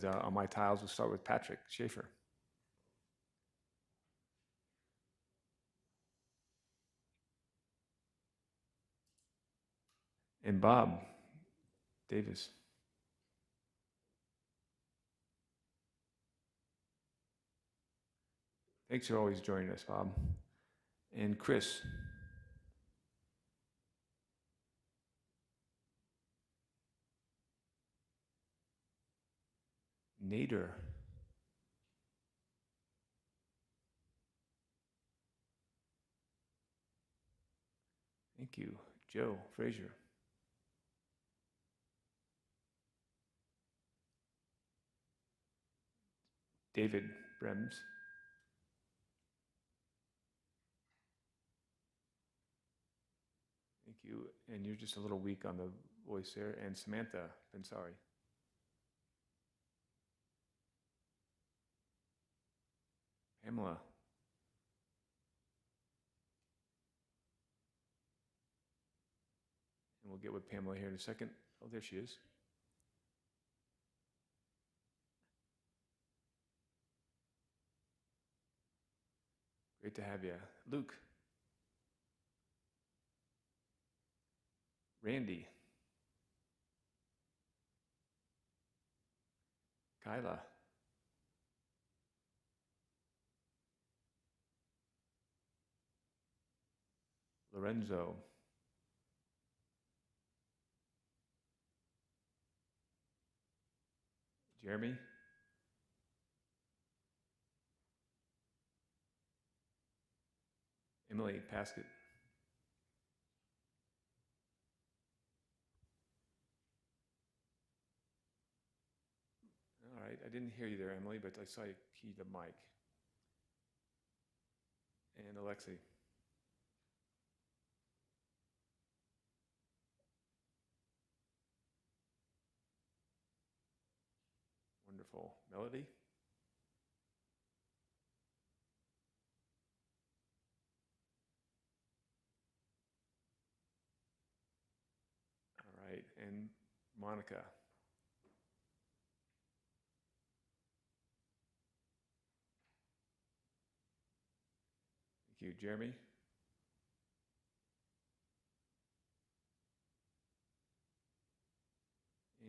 On my tiles, we'll start with Patrick Schaefer. And Bob Davis. Thanks for always joining us, Bob. And Chris. Nader. Thank you. Joe Frazier. David Brems. Thank you. And you're just a little weak on the voice there. And Samantha Bensari. Pamela. And we'll get with Pamela here in a second. Oh, there she is. Great to have you. Luke. Randy. Kyla. Lorenzo. Jeremy. Emily Paskett. All right, I didn't hear you there, Emily, but I saw you key the mic. And Alexei. Wonderful. Melody. All right, and Monica. Thank you, Jeremy.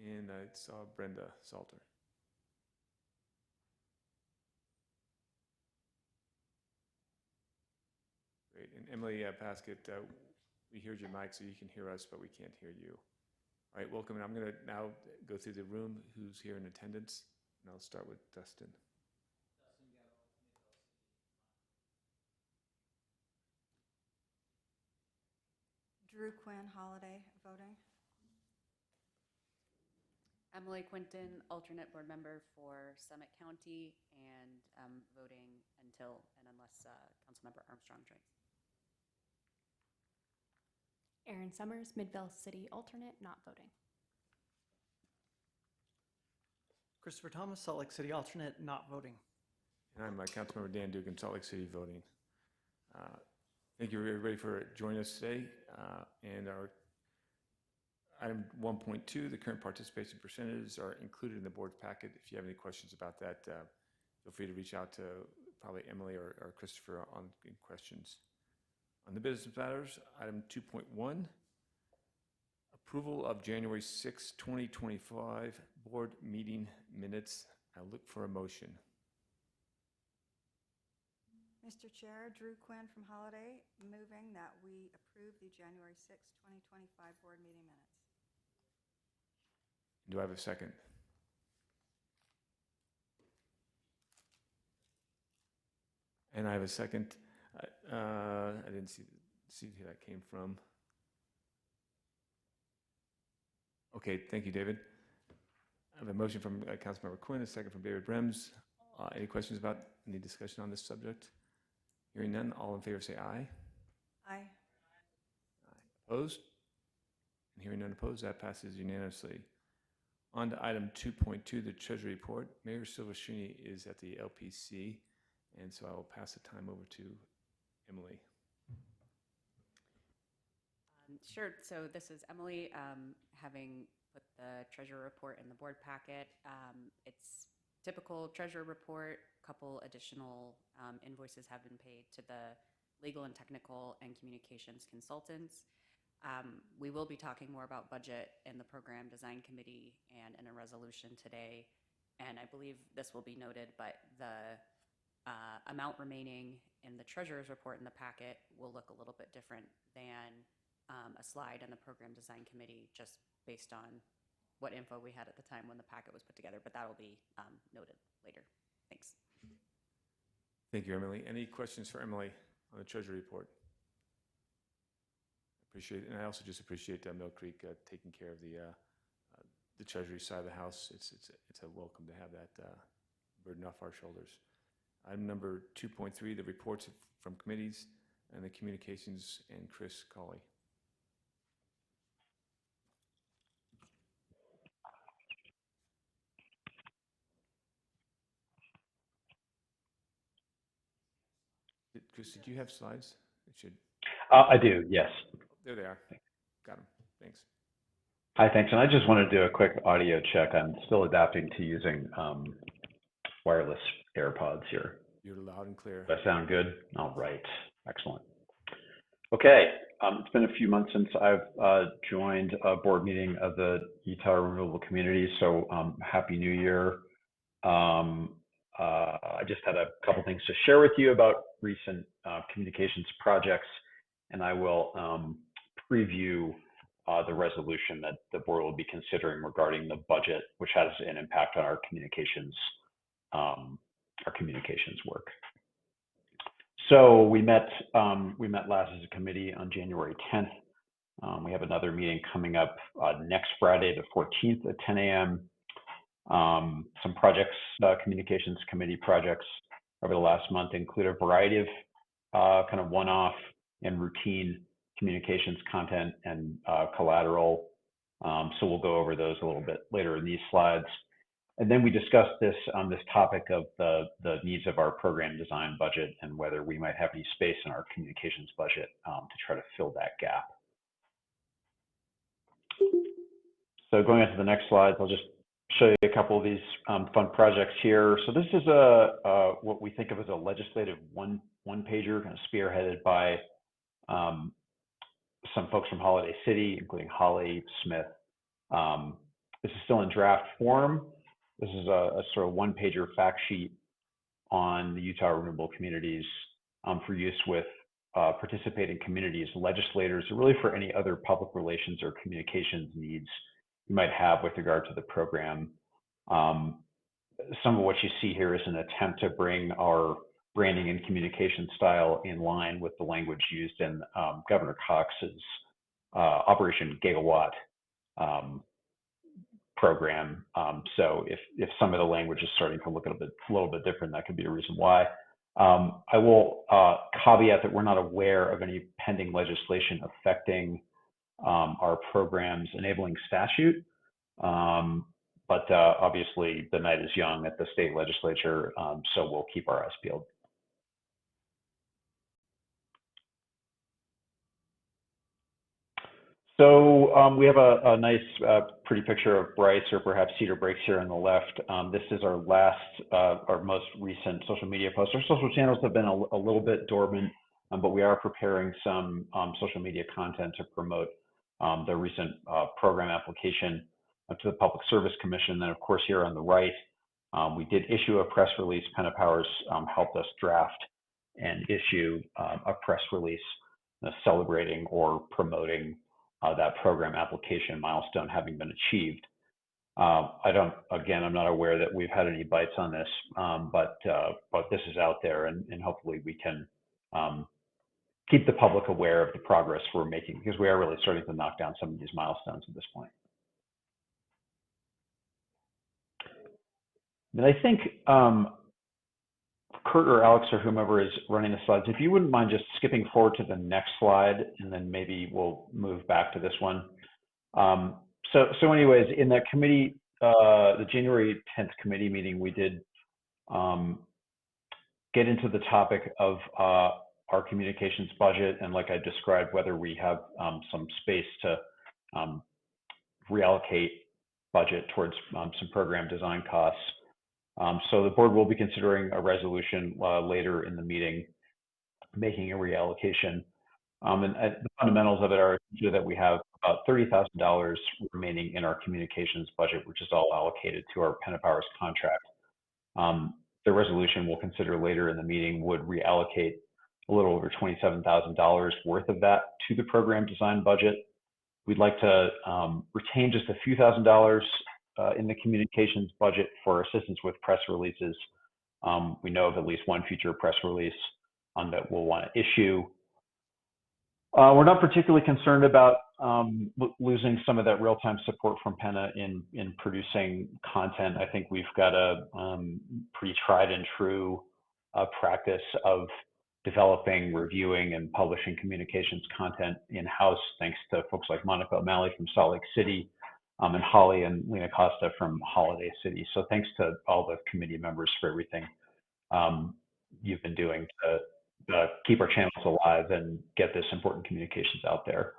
And I saw Brenda Salter. Great, and Emily Paskett, we heard your mic, so you can hear us, but we can't hear you. All right, welcome, and I'm gonna now go through the room who's here in attendance, and I'll start with Dustin. Drew Quinn, Holiday, voting. Emily Quinton, alternate board member for Summit County, and voting until and unless Councilmember Armstrong joins. Erin Summers, Midvale City alternate, not voting. Christopher Thomas, Salt Lake City alternate, not voting. And I'm Councilmember Dan Dugan, Salt Lake City, voting. Thank you everybody for joining us today. And our item 1.2, the current participation percentages are included in the board's packet. If you have any questions about that, feel free to reach out to probably Emily or Christopher on questions. On the business matters, item 2.1, approval of January 6, 2025 board meeting minutes. I look for a motion. Mr. Chair, Drew Quinn from Holiday, moving that we approve the January 6, 2025 board meeting minutes. Do I have a second? And I have a second. I didn't see who that came from. Okay, thank you, David. I have a motion from Councilmember Quinn, a second from David Brems. Any questions about any discussion on this subject? Hearing none, all in favor say aye. Aye. Aye. Opposed? And hearing none opposed, that passes unanimously. On to item 2.2, the Treasury Report. Mayor Silvestrini is at the LPC, and so I will pass the time over to Emily. Sure. So this is Emily having put the treasurer report in the board packet. It's typical treasurer report, couple additional invoices have been paid to the legal and technical and communications consultants. We will be talking more about budget in the program design committee and in a resolution today. And I believe this will be noted, but the amount remaining in the treasurer's report in the packet will look a little bit different than a slide in the program design committee, just based on what info we had at the time when the packet was put together, but that'll be noted later. Thanks. Thank you, Emily. Any questions for Emily on the Treasury report? Appreciate it, and I also just appreciate Millcreek taking care of the Treasury side of the house. It's a welcome to have that burden off our shoulders. Item number 2.3, the reports from committees and the communications, and Chris Colley. Chris, did you have slides? It should. I do, yes. There they are. Got them. Thanks. Hi, thanks. And I just want to do a quick audio check. I'm still adapting to using wireless AirPods here. You're loud and clear. Does that sound good? All right. Excellent. Okay. It's been a few months since I've joined a board meeting of the Utah Renewable Community, so Happy New Year. I just had a couple things to share with you about recent communications projects, and I will preview the resolution that the board will be considering regarding the budget, which has an impact on our communications work. So we met last as a committee on January 10th. We have another meeting coming up next Friday, the 14th at 10 a.m. Some projects, communications committee projects over the last month include a variety of kind of one-off and routine communications content and collateral. So we'll go over those a little bit later in these slides. And then we discussed this topic of the needs of our program design budget and whether we might have any space in our communications budget to try to fill that gap. So going on to the next slides, I'll just show you a couple of these fun projects here. So this is what we think of as a legislative one-pager, kind of spearheaded by some folks from Holiday City, including Holly Smith. This is still in draft form. This is a sort of one-pager fact sheet on the Utah Renewable Communities for use with participating communities, legislators, or really for any other public relations or communications needs you might have with regard to the program. Some of what you see here is an attempt to bring our branding and communication style in line with the language used in Governor Cox's Operation Gigawatt program. So if some of the language is starting to look a little bit different, that could be a reason why. I will caveat that we're not aware of any pending legislation affecting our program's enabling statute. But obviously the night is young at the state legislature, so we'll keep our eyes peeled. So we have a nice, pretty picture of Bryce, or perhaps Cedar Breaks here on the left. This is our our most recent social media post. Our social channels have been a little bit dormant, but we are preparing some social media content to promote the recent program application to the Public Service Commission. Then, of course, here on the right, we did issue a press release. Penna Powers helped us draft and issue a press release celebrating or promoting that program application milestone having been achieved. I'm not aware that we've had any bites on this, but this is out there, and hopefully we can keep the public aware of the progress we're making, because we are really starting to knock down some of these milestones at this point. And I think Kurt or Alex or whomever is running the slides, if you wouldn't mind just skipping forward to the next slide, and then maybe we'll move back to this one. So anyways, in that committee, the January 10th committee meeting, we did get into the topic of our communications budget, and like I described, whether we have some space to reallocate budget towards some program design costs. So the board will be considering a resolution later in the meeting, making a reallocation. And the fundamentals of it are that we have about $30,000 remaining in our communications budget, which is all allocated to our Penn Powers contract. The resolution we'll consider later in the meeting would reallocate a little over $27,000 worth of that to the program design budget. We'd like to retain just a few $1,000s in the communications budget for assistance with press releases. We know of at least one future press release that we'll want to issue. We're not particularly concerned about losing some of that real-time support from Penna in producing content. I think we've got a pretty tried and true practice of developing, reviewing, and publishing communications content in-house, thanks to folks like Monica O'Malley from Salt Lake City, and Holly and Lena Costa from Holiday City. So thanks to all the committee members for everything you've been doing to keep our channels alive and get this important communications out there.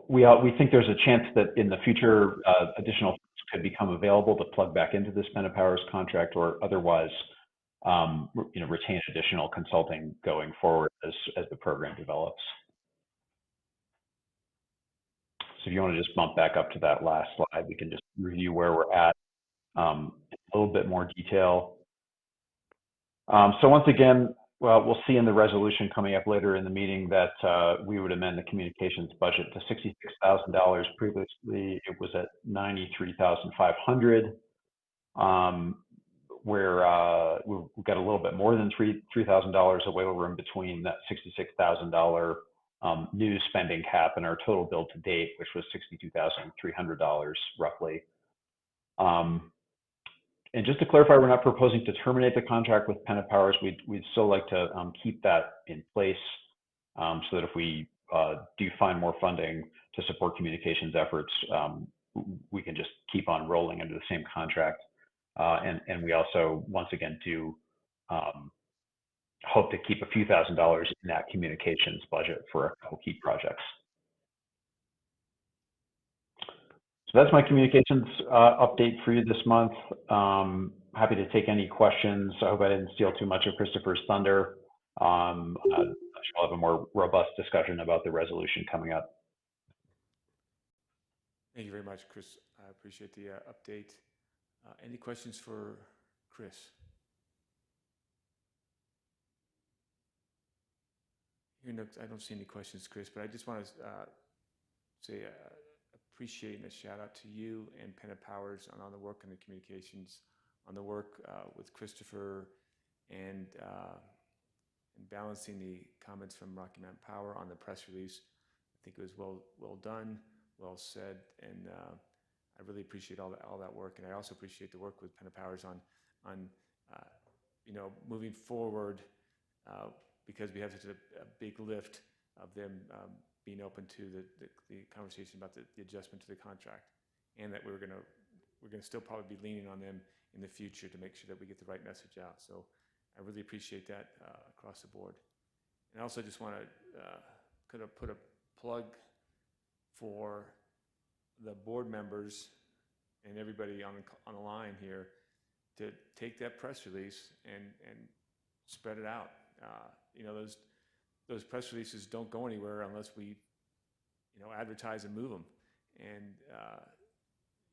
We think there's a chance that in the future, additional funds could become available to plug back into this Penn Powers contract, or otherwise, retain additional consulting going forward as the program develops. So if you want to just bump back up to that last slide, we can just review where we're at in a little bit more detail. So once again, well, we'll see in the resolution coming up later in the meeting that we would amend the communications budget to $66,000. Previously, it was at $93,500, where we've got a little bit more than $3,000 of wiggle room between that $66,000 new spending cap and our total bill to date, which was $62,300 roughly. And just to clarify, we're not proposing to terminate the contract with Penn Powers. We'd still like to keep that in place so that if we do find more funding to support communications efforts, we can just keep on rolling under the same contract. And we also, once again, do hope to keep a few $1,000s in that communications budget for a couple key projects. So that's my communications update for you this month. Happy to take any questions. I hope I didn't steal too much of Christopher's thunder. I'm sure I'll have a more robust discussion about the resolution coming up. Thank you very much, Chris. I appreciate the update. Any questions for Chris? I don't see any questions, Chris, but I just want to say appreciate and a shout out to you and Penn Powers on the work on the communications, on the work with Christopher, and balancing the comments from Rocky Mountain Power on the press release. I think it was well done, well said, and I really appreciate all that work. And I also appreciate the work with Penn Powers on moving forward, because we have such a big lift of them being open to the conversation about the adjustment to the contract, and that we're gonna still probably be leaning on them in the future to make sure that we get the right message out. So I really appreciate that across the board. And I also just want to kind of put a plug for the board members and everybody on the line here to take that press release and spread it out. Those press releases don't go anywhere unless we, advertise and move them. And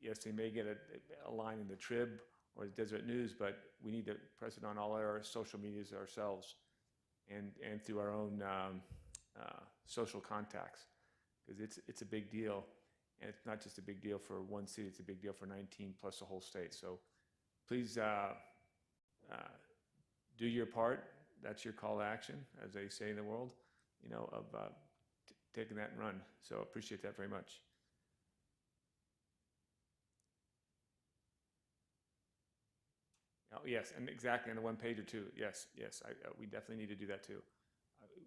yes, they may get a line in the Trib or the Deseret News, but we need to press it on all our social medias ourselves and through our own social contacts, because it's a big deal. And it's not just a big deal for one city, it's a big deal for 19 plus the whole state. So please do your part. That's your call to action, as they say in the world, of taking that and run. So appreciate that very much. Oh, yes, and exactly, on the one page or two. Yes, we definitely need to do that too.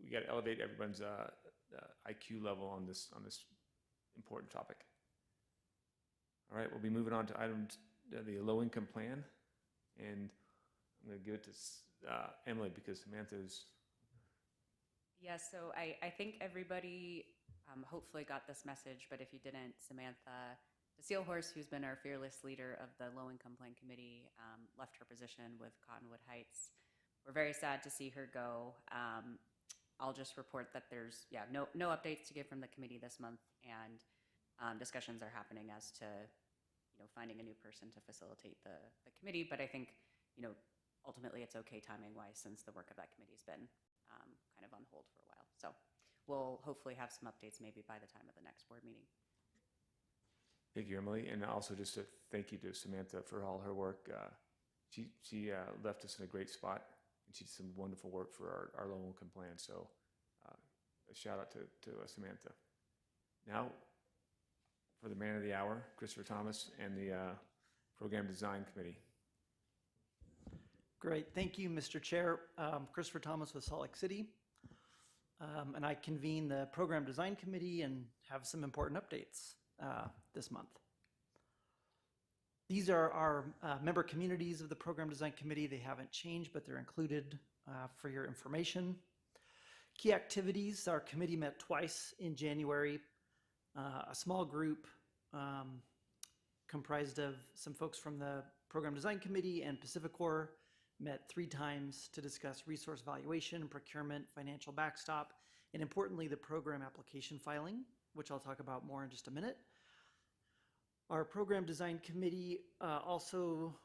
We got to elevate everyone's IQ level on this important topic. All right, we'll be moving on to the low-income plan, and I'm going to give it to Emily, because Samantha's. Yeah, so I think everybody hopefully got this message, but if you didn't, Samantha Sealhorse, who's been our fearless leader of the Low Income Plan Committee, left her position with Cottonwood Heights. We're very sad to see her go. I'll just report that there's no updates to give from the committee this month, and discussions are happening as to finding a new person to facilitate the committee. But I think ultimately it's okay timing wise, since the work of that committee's been kind of on hold for a while. So we'll hopefully have some updates maybe by the time of the next board meeting. Thank you, Emily. And also just a thank you to Samantha for all her work. She left us in a great spot, and she did some wonderful work for our low income plan. So a shout out to Samantha. Now, for the man of the hour, Christopher Thomas and the Program Design Committee. Great, thank you, Mr. Chair. Christopher Thomas with Salt Lake City. And I convene the Program Design Committee and have some important updates this month. These are our member communities of the Program Design Committee. They haven't changed, but they're included for your information. Key activities: our committee met twice in January. A small group comprised of some folks from the Program Design Committee and PacifiCorps met 3 times to discuss resource valuation, procurement, financial backstop, and importantly, the program application filing, which I'll talk about more in just a minute. Our Program Design Committee also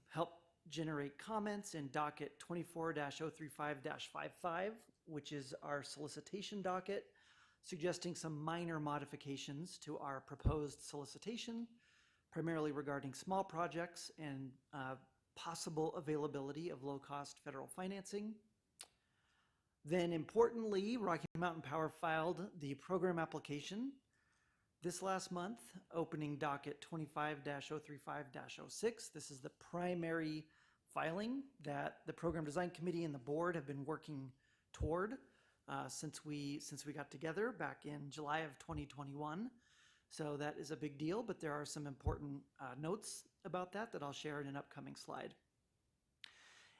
helped generate comments in docket 24-035-55, which is our solicitation docket, suggesting some minor modifications to our proposed solicitation, primarily regarding small projects and possible availability of low-cost federal financing. Then importantly, Rocky Mountain Power filed the program application this last month, opening docket 25-035-06. This is the primary filing that the Program Design Committee and the board have been working toward since we got together back in July of 2021. So that is a big deal, but there are some important notes about that I'll share in an upcoming slide.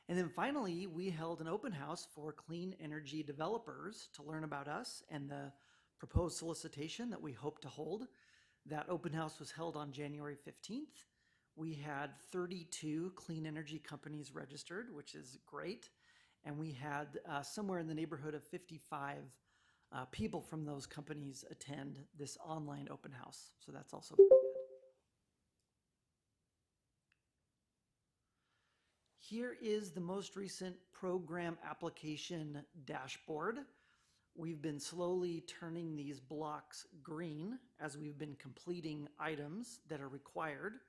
And then finally, we held an open house for clean energy developers to learn about us and the proposed solicitation that we hope to hold. That open house was held on January 15th. We had 32 clean energy companies registered, which is great. And we had somewhere in the neighborhood of 55 people from those companies attend this online open house. So that's also pretty good. Here is the most recent program application dashboard. We've been slowly turning these blocks green as we've been completing items that are required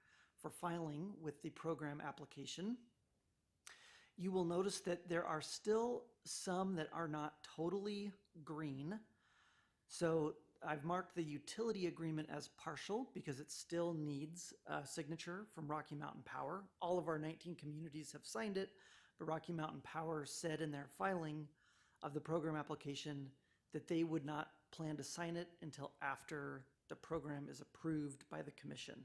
for filing with the program application. You will notice that there are still some that are not totally green. So I've marked the utility agreement as partial because it still needs a signature from Rocky Mountain Power. All of our 19 communities have signed it, but Rocky Mountain Power said in their filing of the program application that they would not plan to sign it until after the program is approved by the commission.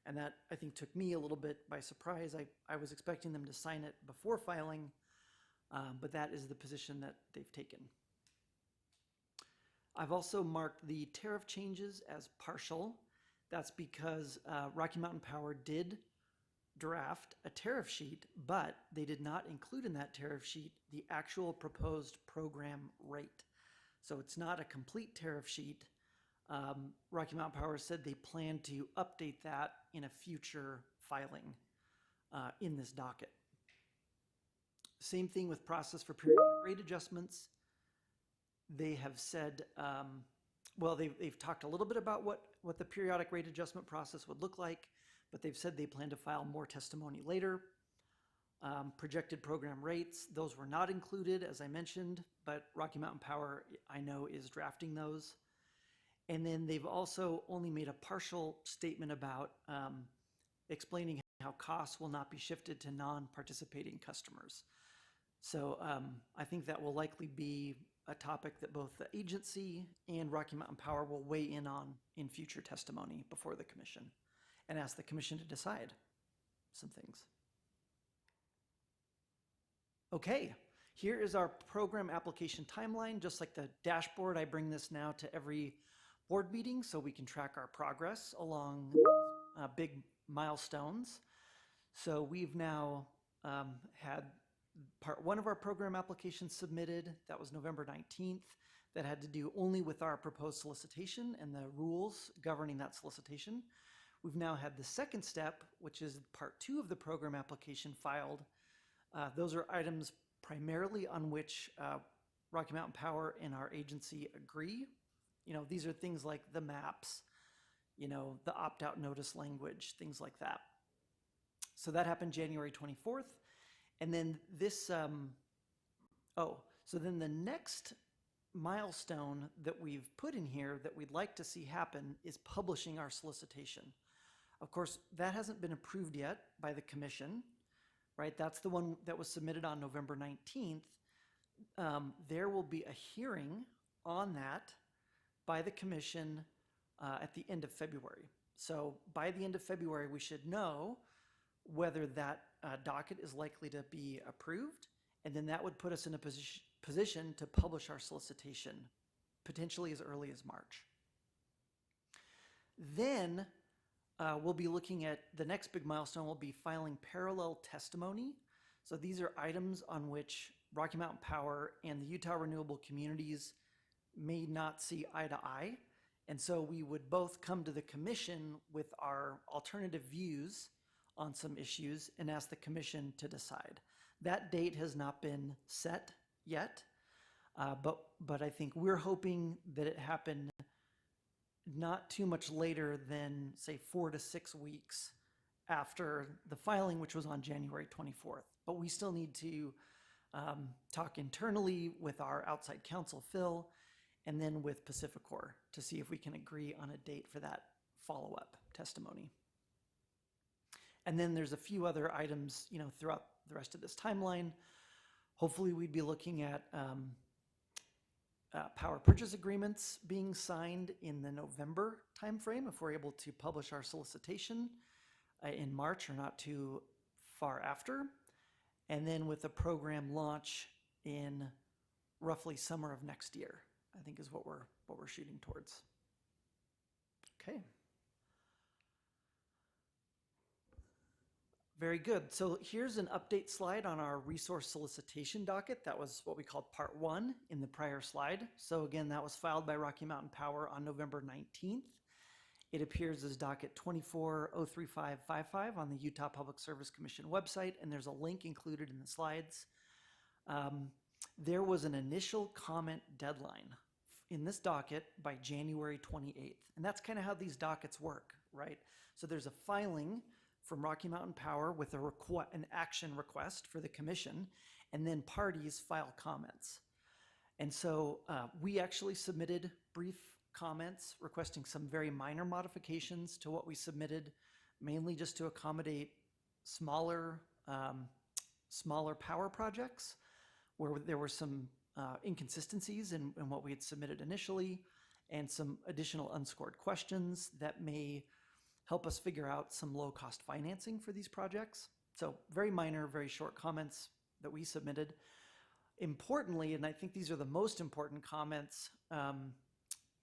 And that, I think, took me a little bit by surprise. I was expecting them to sign it before filing, but that is the position that they've taken. I've also marked the tariff changes as partial. That's because Rocky Mountain Power did draft a tariff sheet, but they did not include in that tariff sheet the actual proposed program rate. So it's not a complete tariff sheet. Rocky Mountain Power said they plan to update that in a future filing in this docket. Same thing with process for periodic rate adjustments. They have said, well, they've talked a little bit about what the periodic rate adjustment process would look like, but they've said they plan to file more testimony later. Projected program rates, those were not included, as I mentioned, but Rocky Mountain Power, I know, is drafting those. And then they've also only made a partial statement about explaining how costs will not be shifted to non-participating customers. So I think that will likely be a topic that both the agency and Rocky Mountain Power will weigh in on in future testimony before the commission and ask the commission to decide some things. Okay, here is our program application timeline. Just like the dashboard, I bring this now to every board meeting so we can track our progress along big milestones. So we've now had part one of our program applications submitted. That was November 19th. That had to do only with our proposed solicitation and the rules governing that solicitation. We've now had the second step, which is part 2 of the program application filed. Those are items primarily on which Rocky Mountain Power and our agency agree. You know, these are things like the maps, you know, the opt-out notice language, things like that. So that happened January 24th. And then this, so then the next milestone that we've put in here that we'd like to see happen is publishing our solicitation. Of course, that hasn't been approved yet by the commission, right? That's the one that was submitted on November 19th. There will be a hearing on that by the commission at the end of February. So by the end of February, we should know whether that docket is likely to be approved, and then that would put us in a position to publish our solicitation, potentially as early as March. Then we'll be looking at the next big milestone. We'll be filing parallel testimony. So these are items on which Rocky Mountain Power and the Utah Renewable Communities may not see eye to eye. And so we would both come to the commission with our alternative views on some issues and ask the commission to decide. That date has not been set yet, but I think we're hoping that it happen not too much later than, say, 4 to 6 weeks after the filing, which was on January 24th. But we still need to talk internally with our outside counsel, Phil, and then with Pacificor to see if we can agree on a date for that follow-up testimony. And then there's a few other items, you know, throughout the rest of this timeline. Hopefully we'd be looking at power purchase agreements being signed in the November timeframe if we're able to publish our solicitation in March or not too far after. And then with a program launch in roughly summer of next year, I think is what we're shooting towards. Okay. Very good. So here's an update slide on our resource solicitation docket. That was what we called part 1 in the prior slide. So again, that was filed by Rocky Mountain Power on November 19th. It appears as docket 2403555 on the Utah Public Service Commission website, and there's a link included in the slides. There was an initial comment deadline in this docket by January 28th. And that's kind of how these dockets work, right? So there's a filing from Rocky Mountain Power with an action request for the commission, and then parties file comments. And so we actually submitted brief comments requesting some very minor modifications to what we submitted, mainly just to accommodate smaller power projects where there were some inconsistencies in what we had submitted initially, and some additional unscored questions that may help us figure out some low-cost financing for these projects. So very minor, very short comments that we submitted. Importantly, and I think these are the most important comments,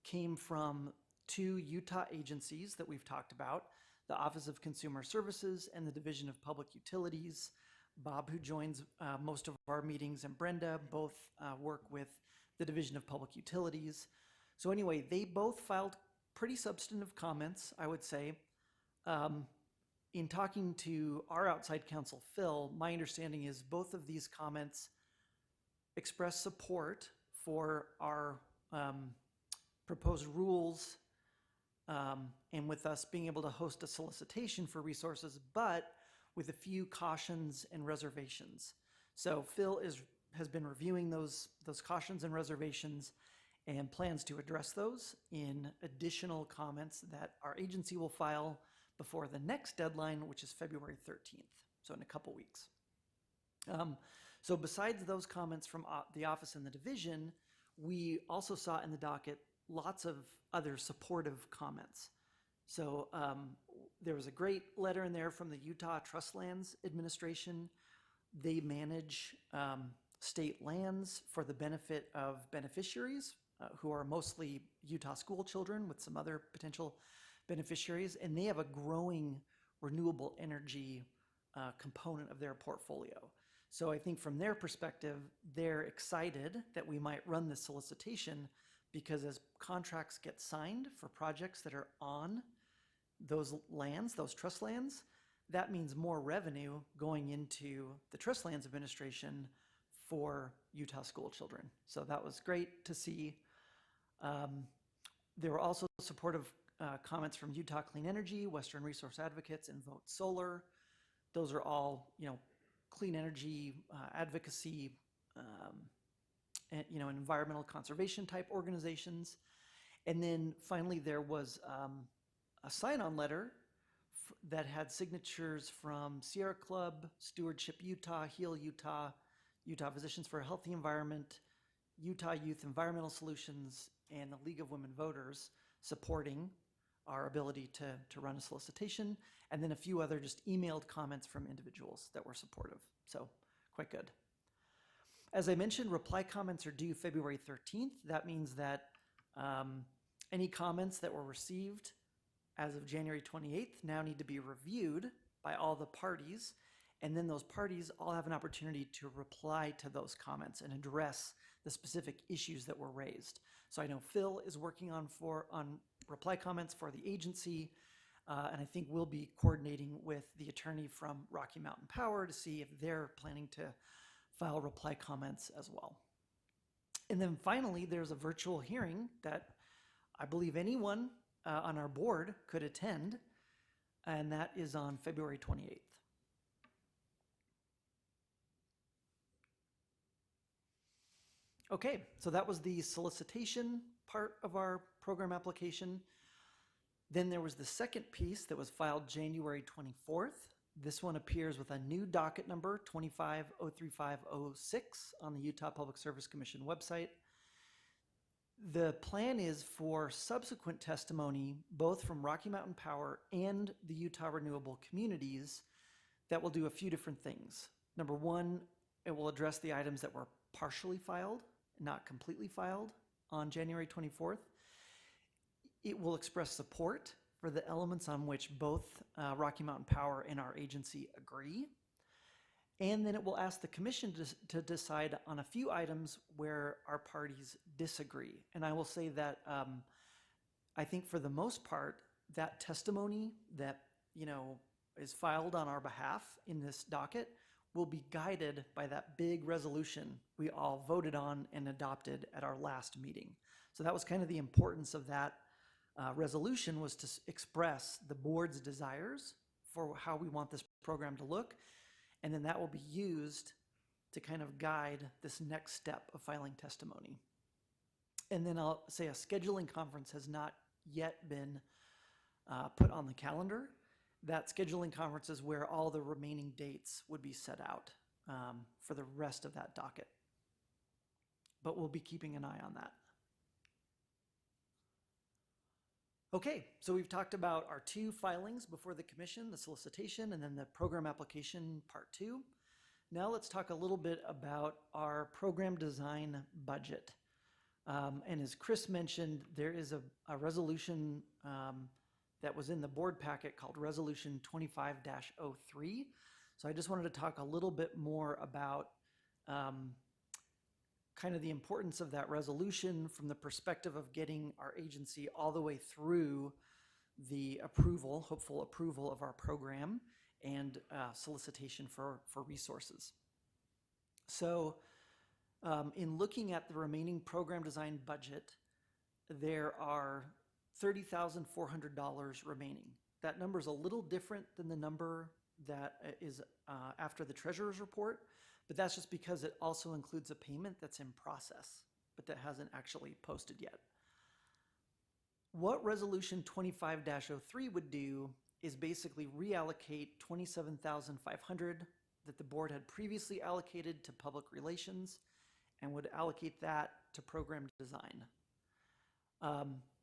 came from 2 Utah agencies that we've talked about, the Office of Consumer Services and the Division of Public Utilities. Bob, who joins most of our meetings, and Brenda both work with the Division of Public Utilities. So anyway, they both filed pretty substantive comments, I would say. In talking to our outside counsel, Phil, my understanding is both of these comments express support for our proposed rules, and with us being able to host a solicitation for resources, but with a few cautions and reservations. So Phil has been reviewing those cautions and reservations and plans to address those in additional comments that our agency will file before the next deadline, which is February 13th, so in a couple weeks. So besides those comments from the office and the division, we also saw in the docket lots of other supportive comments. So there was a great letter in there from the Utah Trust Lands Administration. They manage state lands for the benefit of beneficiaries who are mostly Utah school children with some other potential beneficiaries, and they have a growing renewable energy component of their portfolio. So I think from their perspective, they're excited that we might run this solicitation because as contracts get signed for projects that are on those lands, those trust lands, that means more revenue going into the Trust Lands Administration for Utah school children. So that was great to see. There were also supportive comments from Utah Clean Energy, Western Resource Advocates, and Vote Solar. Those are all, clean energy advocacy, and, environmental conservation type organizations. And then finally, there was a sign-on letter that had signatures from Sierra Club, Stewardship Utah, Heal Utah, Utah Physicians for a Healthy Environment, Utah Youth Environmental Solutions, and the League of Women Voters supporting our ability to run a solicitation, and then a few other just emailed comments from individuals that were supportive. So quite good. As I mentioned, reply comments are due February 13th. That means that any comments that were received as of January 28th now need to be reviewed by all the parties, and then those parties all have an opportunity to reply to those comments and address the specific issues that were raised. So I know Phil is working on reply comments for the agency, and I think we'll be coordinating with the attorney from Rocky Mountain Power to see if they're planning to file reply comments as well. And then finally, there's a virtual hearing that I believe anyone on our board could attend, and that is on February 28th. Okay, so that was the solicitation part of our program application. Then there was the second piece that was filed January 24th. This one appears with a new docket number, 2503506, on the Utah Public Service Commission website. The plan is for subsequent testimony, both from Rocky Mountain Power and the Utah Renewable Communities, that will do a few different things. Number one, it will address the items that were partially filed, not completely filed on January 24th. It will express support for the elements on which both Rocky Mountain Power and our agency agree. And then it will ask the commission to decide on a few items where our parties disagree. And I will say that I think for the most part, that testimony that is filed on our behalf in this docket will be guided by that big resolution we all voted on and adopted at our last meeting. So that was kind of the importance of that resolution, was to express the board's desires for how we want this program to look. And then that will be used to kind of guide this next step of filing testimony. And then I'll say a scheduling conference has not yet been put on the calendar. That scheduling conference is where all the remaining dates would be set out for the rest of that docket. But we'll be keeping an eye on that. Okay, so we've talked about our two filings before the commission, the solicitation and then the program application part 2. Now let's talk a little bit about our program design budget. And as Chris mentioned, there is a resolution that was in the board packet called Resolution 25-03. So I just wanted to talk a little bit more about kind of the importance of that resolution from the perspective of getting our agency all the way through the approval, hopeful approval of our program and solicitation for resources. So in looking at the remaining program design budget, there are $30,400 remaining. That number is a little different than the number that is after the treasurer's report, but that's just because it also includes a payment that's in process, but that hasn't actually posted yet. What Resolution 25-03 would do is basically reallocate $27,500 that the board had previously allocated to public relations and would allocate that to program design.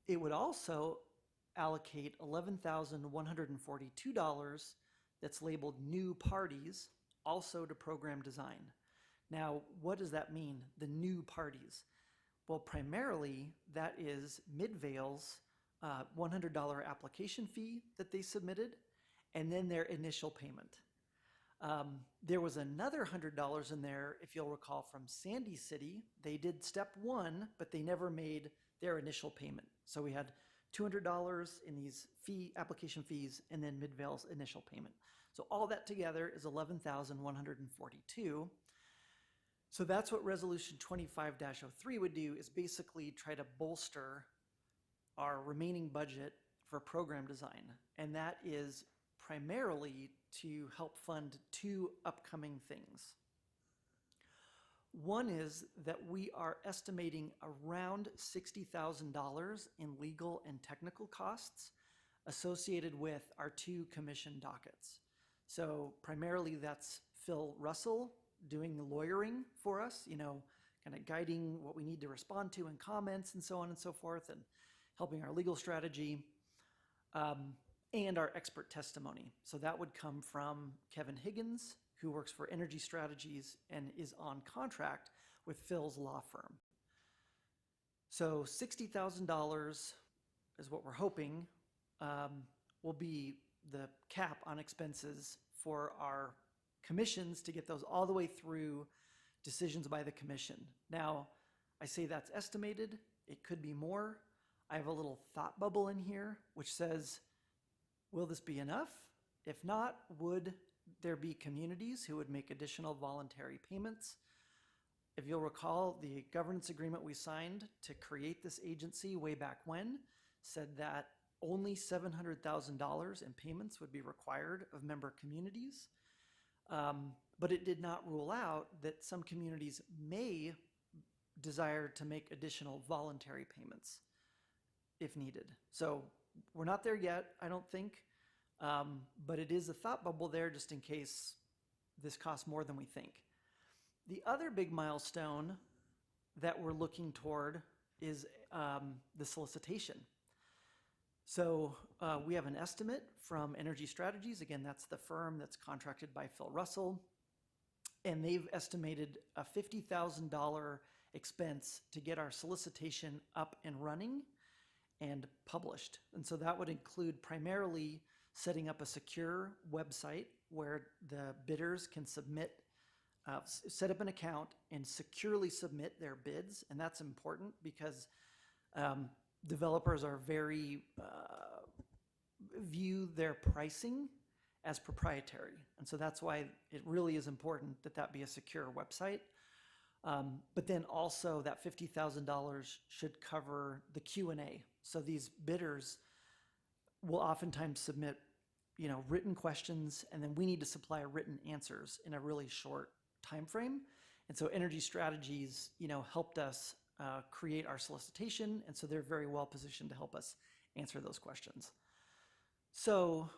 It would also allocate $11,142 that's labeled new parties also to program design. Now, what does that mean? The new parties. Well, primarily that is Midvale's $100 application fee that they submitted, and then their initial payment. There was another $100 in there, if you'll recall, from Sandy City. They did step one, but they never made their initial payment. So we had $200 in these application fees, and then Midvale's initial payment. So all that together is $11,142. So that's what Resolution 25-03 would do, is basically try to bolster our remaining budget for program design. And that is primarily to help fund two upcoming things. One is that we are estimating around $60,000 in legal and technical costs associated with our two commission dockets. So primarily that's Phil Russell doing the lawyering for us, kind of guiding what we need to respond to in comments and so on and so forth, and helping our legal strategy, and our expert testimony. So that would come from Kevin Higgins, who works for Energy Strategies and is on contract with Phil's law firm. So $60,000 is what we're hoping will be the cap on expenses for our commissions to get those all the way through decisions by the commission. Now, I say that's estimated. It could be more. I have a little thought bubble in here which says, will this be enough? If not, would there be communities who would make additional voluntary payments? If you'll recall, the governance agreement we signed to create this agency way back when said that only $700,000 in payments would be required of member communities. But it did not rule out that some communities may desire to make additional voluntary payments if needed. So we're not there yet, I don't think, but it is a thought bubble there just in case this costs more than we think. The other big milestone that we're looking toward is the solicitation. So we have an estimate from Energy Strategies. Again, that's the firm that's contracted by Phil Russell. And they've estimated a $50,000 expense to get our solicitation up and running and published. And so that would include primarily setting up a secure website where the bidders can set up an account and securely submit their bids. And that's important because developers are view their pricing as proprietary. And so that's why it really is important that that be a secure website. But then also that $50,000 should cover the Q&A. So these bidders will oftentimes submit, written questions, and then we need to supply written answers in a really short time frame. And so Energy Strategies, helped us create our solicitation, and so they're very well positioned to help us answer those questions. So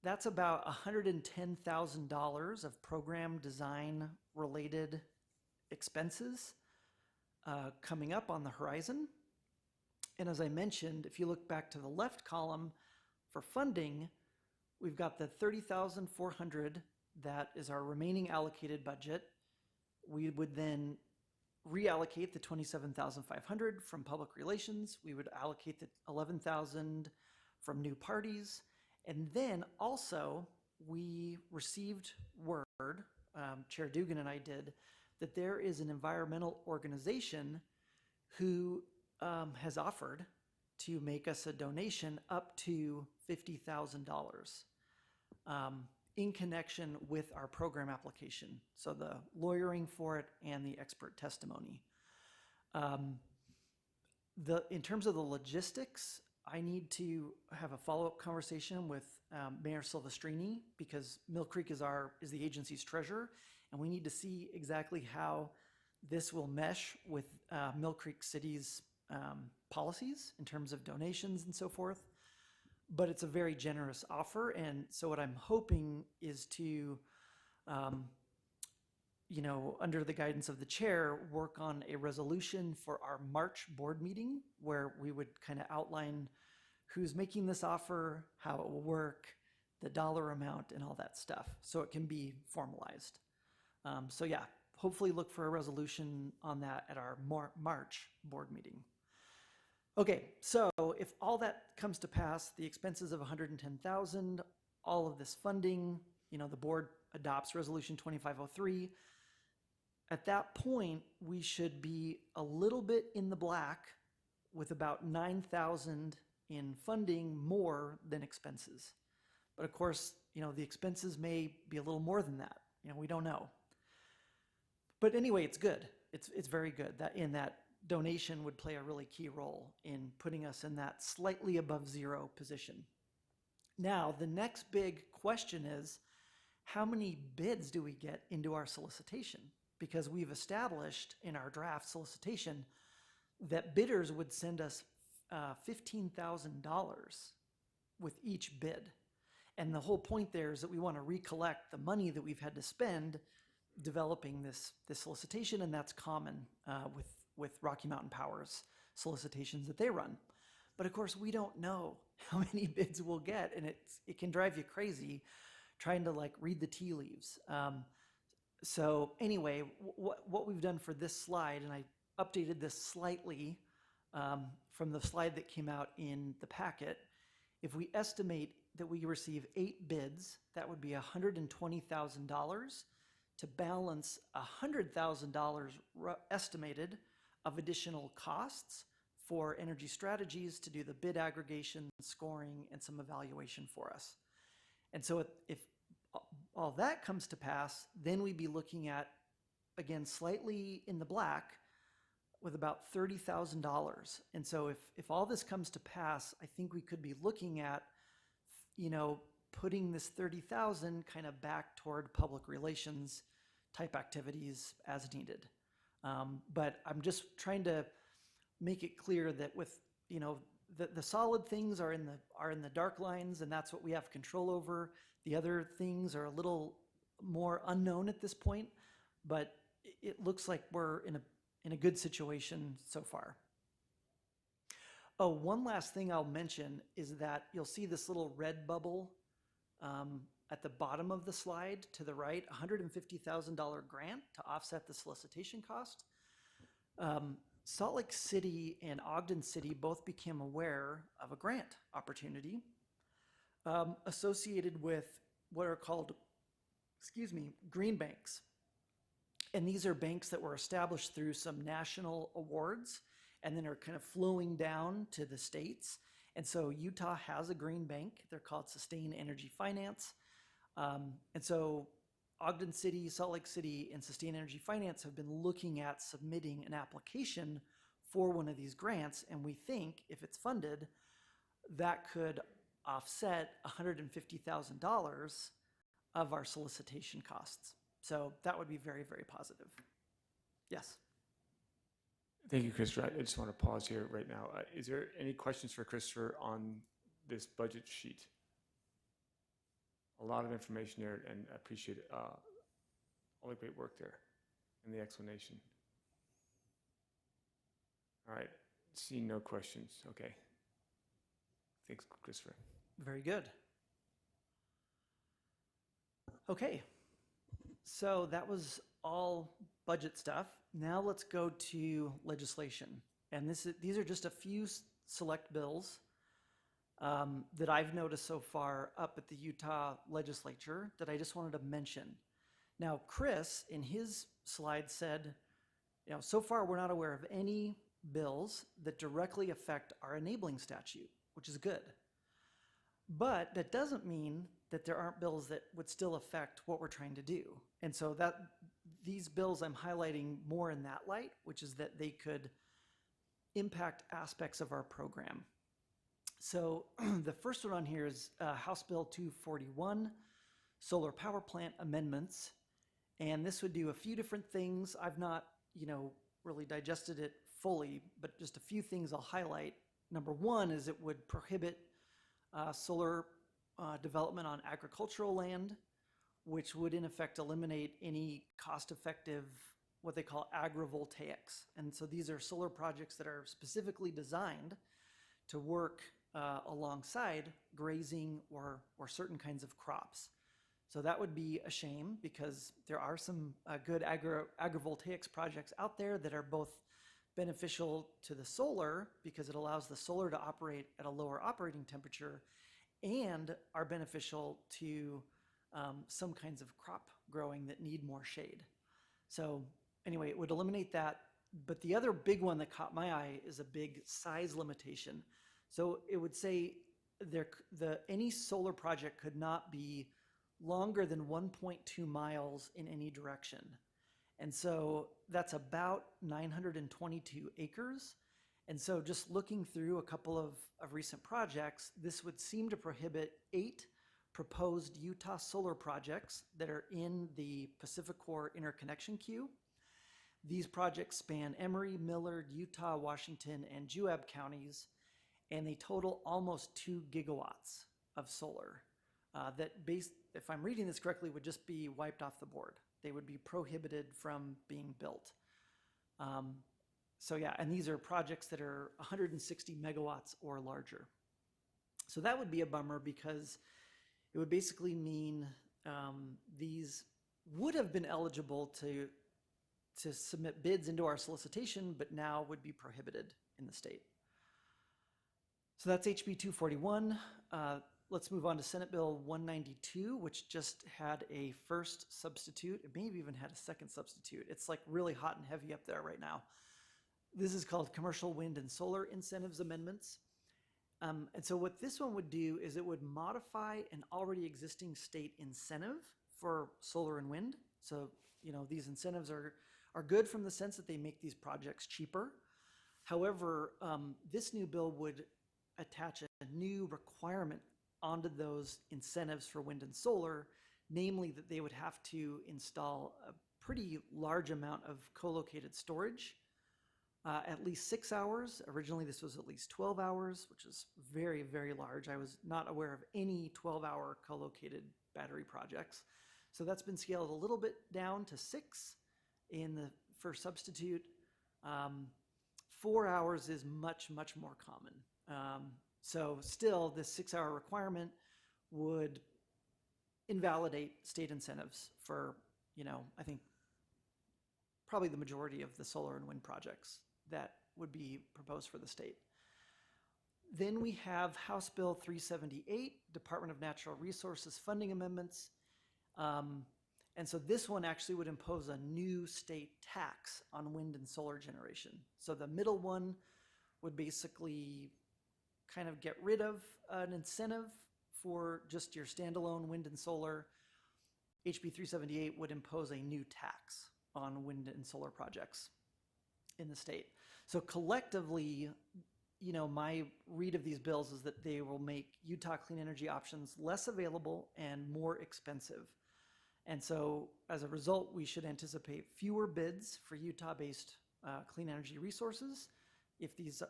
that's about $110,000 of program design related expenses coming up on the horizon. And as I mentioned, if you look back to the left column for funding, we've got the $30,400 that is our remaining allocated budget. We would then reallocate the $27,500 from public relations. We would allocate the $11,000 from new parties. And then also we received word, Chair Dugan and I did, that there is an environmental organization who has offered to make us a donation up to $50,000 in connection with our program application. So the lawyering for it and the expert testimony. In terms of the logistics, I need to have a follow-up conversation with Mayor Silvestrini because Millcreek is the agency's treasurer, and we need to see exactly how this will mesh with Millcreek City's policies in terms of donations and so forth. But it's a very generous offer, and so what I'm hoping is to, under the guidance of the chair, work on a resolution for our March board meeting where we would kind of outline who's making this offer, how it will work, the dollar amount, and all that stuff, so it can be formalized. So yeah, hopefully look for a resolution on that at our March board meeting. Okay, so if all that comes to pass, the expenses of 110,000, all of this funding, the board adopts resolution 2503. At that point, we should be a little bit in the black with about 9,000 in funding more than expenses. But of course, the expenses may be a little more than that. We don't know. But anyway, it's good. It's very good that donation would play a really key role in putting us in that slightly above zero position. Now, the next big question is, how many bids do we get into our solicitation? Because we've established in our draft solicitation that bidders would send us $15,000 with each bid. And the whole point there is that we want to recollect the money that we've had to spend developing this solicitation, and that's common with Rocky Mountain Power's solicitations that they run. But of course, we don't know how many bids we'll get, and it can drive you crazy trying to read the tea leaves. So anyway, what we've done for this slide, and I updated this slightly from the slide that came out in the packet. If we estimate that we receive 8 bids, that would be $120,000 to balance $100,000 estimated of additional costs for energy strategies to do the bid aggregation, scoring, and some evaluation for us. And so if all that comes to pass, then we'd be looking at, again, slightly in the black with about $30,000. And so if all this comes to pass, I think we could be looking at, putting this 30,000 kind of back toward public relations type activities as needed. But I'm just trying to make it clear that with, the solid things are in the dark lines, and that's what we have control over. The other things are a little more unknown at this point, but it looks like we're in a good situation so far. Oh, one last thing I'll mention is that you'll see this little red bubble at the bottom of the slide to the right, $150,000 grant to offset the solicitation cost. Salt Lake City and Ogden City both became aware of a grant opportunity associated with what are called, green banks. And these are banks that were established through some national awards and then are kind of flowing down to the states. And so Utah has a green bank. They're called Sustain Energy Finance. And so Ogden City, Salt Lake City, and Sustain Energy Finance have been looking at submitting an application for one of these grants. And we think if it's funded, that could offset $150,000 of our solicitation costs. So that would be very, very positive. Yes. Thank you, Christopher. I just want to pause here right now. Is there any questions for Christopher on this budget sheet? A lot of information there, and I appreciate it. All the great work there and the explanation. All right, seeing no questions. Okay. Thanks, Christopher. Very good. Okay, so that was all budget stuff. Now let's go to legislation. And these are just a few select bills that I've noticed so far up at the Utah legislature that I just wanted to mention. Now, Chris, in his slide said, so far we're not aware of any bills that directly affect our enabling statute, which is good. But that doesn't mean that there aren't bills that would still affect what we're trying to do. And so these bills I'm highlighting more in that light, which is that they could impact aspects of our program. So the first one on here is House Bill 241, solar power plant amendments. And this would do a few different things. I've not, really digested it fully, but just a few things I'll highlight. Number one is it would prohibit solar development on agricultural land, which would in effect eliminate any cost-effective, what they call agrivoltaics. And so these are solar projects that are specifically designed to work alongside grazing or certain kinds of crops. So that would be a shame because there are some good agrivoltaics projects out there that are both beneficial to the solar because it allows the solar to operate at a lower operating temperature and are beneficial to some kinds of crop growing that need more shade. So anyway, it would eliminate that. But the other big one that caught my eye is a big size limitation. So it would say any solar project could not be longer than 1.2 miles in any direction. And so that's about 922 acres. And so just looking through a couple of recent projects, this would seem to prohibit 8 proposed Utah solar projects that are in the PacifiCorp interconnection queue. These projects span Emory, Millard, Utah, Washington, and Juab counties, and they total almost 2 gigawatts of solar if I'm reading this correctly, would just be wiped off the board. They would be prohibited from being built. So yeah, and these are projects that are 160 megawatts or larger. So that would be a bummer because it would basically mean these would have been eligible to submit bids into our solicitation, but now would be prohibited in the state. So that's HB 241. Let's move on to Senate Bill 192, which just had a first substitute. It maybe even had a second substitute. It's like really hot and heavy up there right now. This is called Commercial Wind and Solar Incentives Amendments. And so what this one would do is it would modify an already existing state incentive for solar and wind. So, you know, these incentives are good from the sense that they make these projects cheaper. However, this new bill would attach a new requirement onto those incentives for wind and solar, namely that they would have to install a pretty large amount of co-located storage, at least 6 hours. Originally, this was at least 12 hours, which is very, very large. I was not aware of any 12-hour co-located battery projects. So that's been scaled a little bit down to 6 in the first substitute. 4 hours is much, much more common. So still, this 6-hour requirement would invalidate state incentives for, you know, I think probably the majority of the solar and wind projects that would be proposed for the state. Then we have House Bill 378, Department of Natural Resources funding amendments. And so this one actually would impose a new state tax on wind and solar generation. So the middle one would basically kind of get rid of an incentive for just your standalone wind and solar. HB 378 would impose a new tax on wind and solar projects in the state. So collectively, you know, my read of these bills is that they will make Utah clean energy options less available and more expensive. And so as a result, we should anticipate fewer bids for Utah-based clean energy resources if these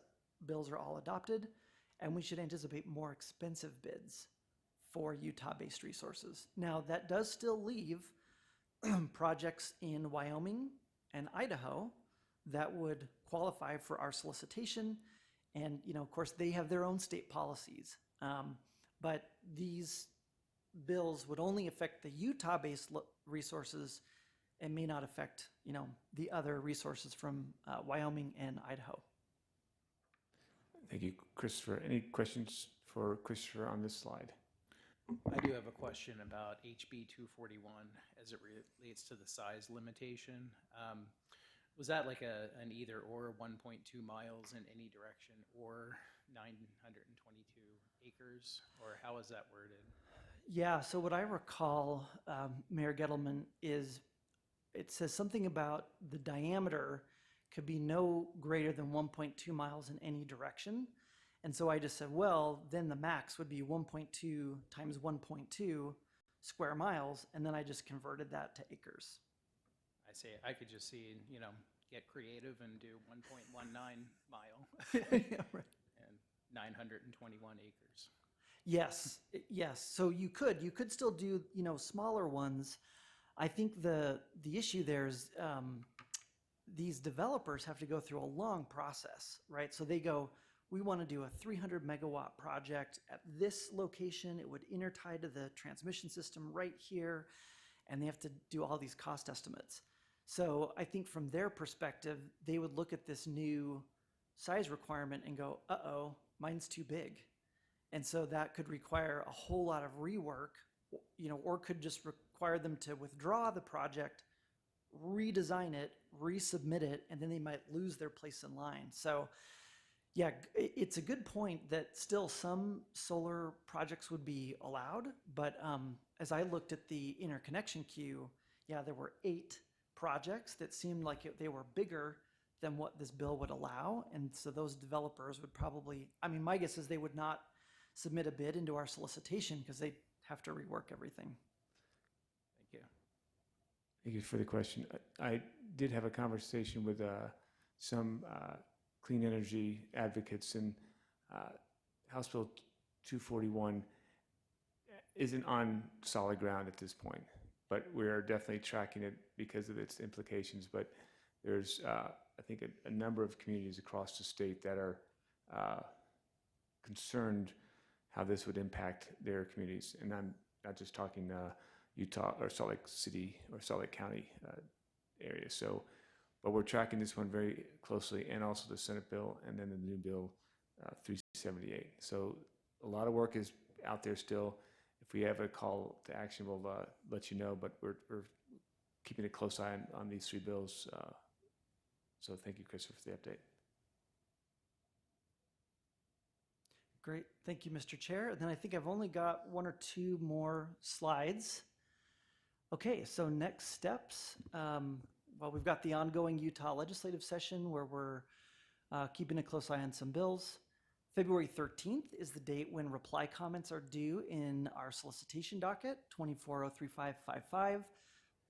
bills are all adopted. And we should anticipate more expensive bids for Utah-based resources. Now, that does still leave projects in Wyoming and Idaho that would qualify for our solicitation. And, you know, of course, they have their own state policies. But these bills would only affect the Utah-based resources and may not affect, you know, the other resources from Wyoming and Idaho. Thank you, Christopher. Any questions for Christopher on this slide? I do have a question about HB 241 as it relates to the size limitation. Was that like an either or 1.2 miles in any direction or 922 acres, or how is that worded? Yeah, so what I recall, Mayor Gettleman, is it says something about the diameter could be no greater than 1.2 miles in any direction. And so I just said, well, then the max would be 1.2 times 1.2 square miles. And then I just converted that to acres. I say I could just see, you know, get creative and do 1.19 mile Yeah, right. and 921 acres. Yes, yes. So you could still do, you know, smaller ones. I think the issue there is these developers have to go through a long process, right? So they go, we want to do a 300 megawatt project at this location. It would intertie to the transmission system right here, and they have to do all these cost estimates. So I think from their perspective, they would look at this new size requirement and go, uh-oh, mine's too big. And so that could require a whole lot of rework, or could just require them to withdraw the project, redesign it, resubmit it, and then they might lose their place in line. So yeah, it's a good point that still some solar projects would be allowed, but as I looked at the interconnection queue, yeah, there were 8 projects that seemed like they were bigger than what this bill would allow. And so those developers would probably, my guess is they would not submit a bid into our solicitation because they'd have to rework everything. Thank you. Thank you for the question. I did have a conversation with some clean energy advocates, and House Bill 241 isn't on solid ground at this point, but we are definitely tracking it because of its implications. But there's, I think, a number of communities across the state that are concerned how this would impact their communities. And I'm not just talking Utah or Salt Lake City or Salt Lake County area. So, but we're tracking this one very closely, and also the Senate bill, and then the new bill 378. So a lot of work is out there still. If we have a call to action, we'll let you know, but we're keeping a close eye on these 3 bills. So thank you, Christopher, for the update. Great. Thank you, Mr. Chair. And then I think I've only got 1 or 2 more slides. Okay, so next steps. Well, we've got the ongoing Utah legislative session where we're keeping a close eye on some bills. February 13th is the date when reply comments are due in our solicitation docket, 2403555.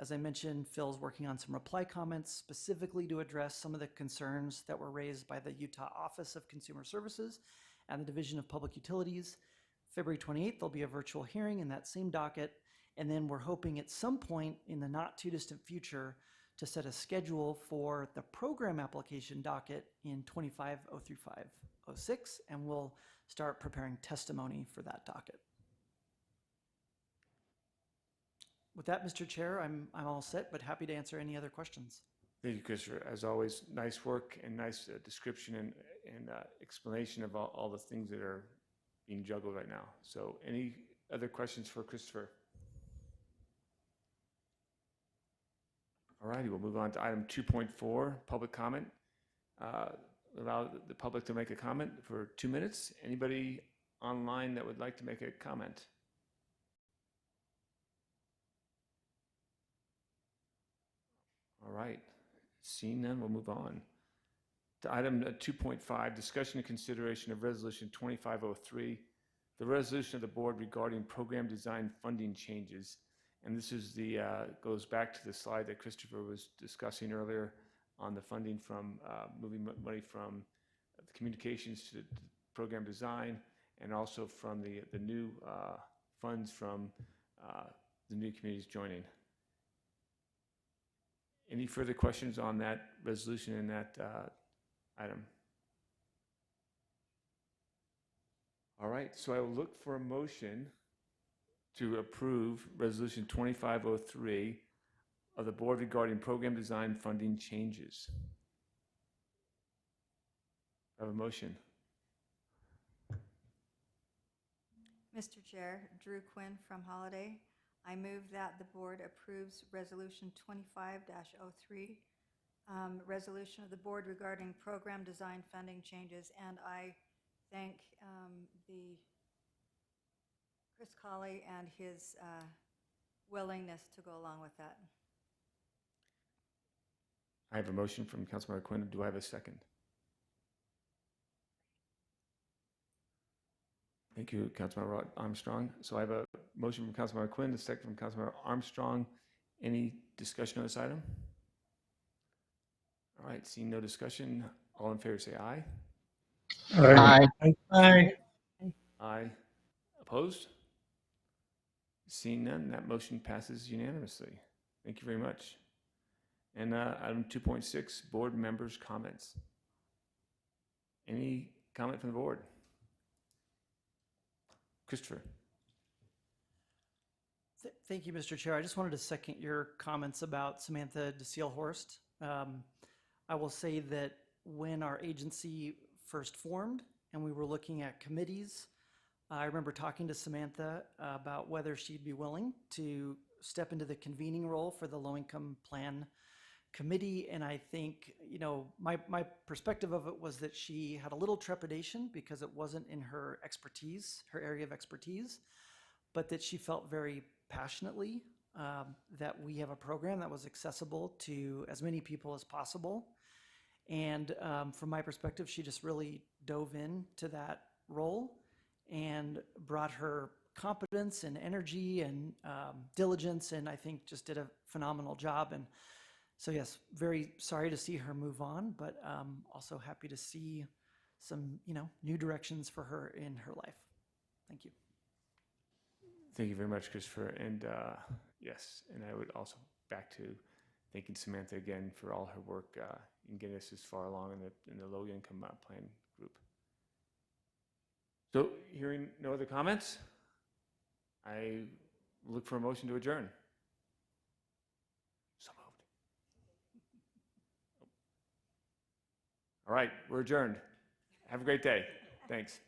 As I mentioned, Phil's working on some reply comments specifically to address some of the concerns that were raised by the Utah Office of Consumer Services and the Division of Public Utilities. February 28th, there'll be a virtual hearing in that same docket. And then we're hoping at some point in the not too distant future to set a schedule for the program application docket in 2503506, and we'll start preparing testimony for that docket. With that, Mr. Chair, I'm all set, but happy to answer any other questions. Thank you, Christopher. As always, nice work and nice description and explanation of all the things that are being juggled right now. So any other questions for Christopher? All righty, we'll move on to item 2.4, public comment. Allow the public to make a comment for 2 minutes. Anybody online that would like to make a comment? All right, seeing none, we'll move on. To item 2.5, discussion and consideration of resolution 2503, the resolution of the board regarding program design funding changes. And this is goes back to the slide that Christopher was discussing earlier on the funding from moving money from the communications to program design, and also from the new funds from the new communities joining. Any further questions on that resolution and that item? All right, so I will look for a motion to approve Resolution 2503 of the board regarding program design funding changes. I have a motion. Mr. Chair, Drew Quinn from Holiday. I move that the board approves Resolution 25-03, resolution of the board regarding program design funding changes, and I thank the Chris Colley and his willingness to go along with that. I have a motion from Councilmember Quinn. Do I have a second? Thank you, Councilmember Armstrong. So I have a motion from Councilmember Quinn, a second from Councilmember Armstrong. Any discussion on this item? All right, seeing no discussion, all in favor say aye. Aye. Aye. Aye. Opposed? Seeing none, that motion passes unanimously. Thank you very much. And item 2.6, board members' comments. Any comment from the board? Christopher? Thank you, Mr. Chair. I just wanted to second your comments about Samantha DeSeelhorst. I will say that when our agency first formed and we were looking at committees, I remember talking to Samantha about whether she'd be willing to step into the convening role for the low-income plan committee. And I think, you know, my perspective of it was that she had a little trepidation because it wasn't in her expertise, her area of expertise, but that she felt very passionately that we have a program that was accessible to as many people as possible. And from my perspective, she just really dove into that role and brought her competence and energy and diligence, and I think just did a phenomenal job. And so, yes, very sorry to see her move on, but also happy to see some, you know, new directions for her in her life. Thank you. Thank you very much, Christopher. And yes, and I would also back to thanking Samantha again for all her work in getting us this far along in the low income plan group. So, hearing no other comments, I look for a motion to adjourn. So moved. All right, we're adjourned. Have a great day. Thanks.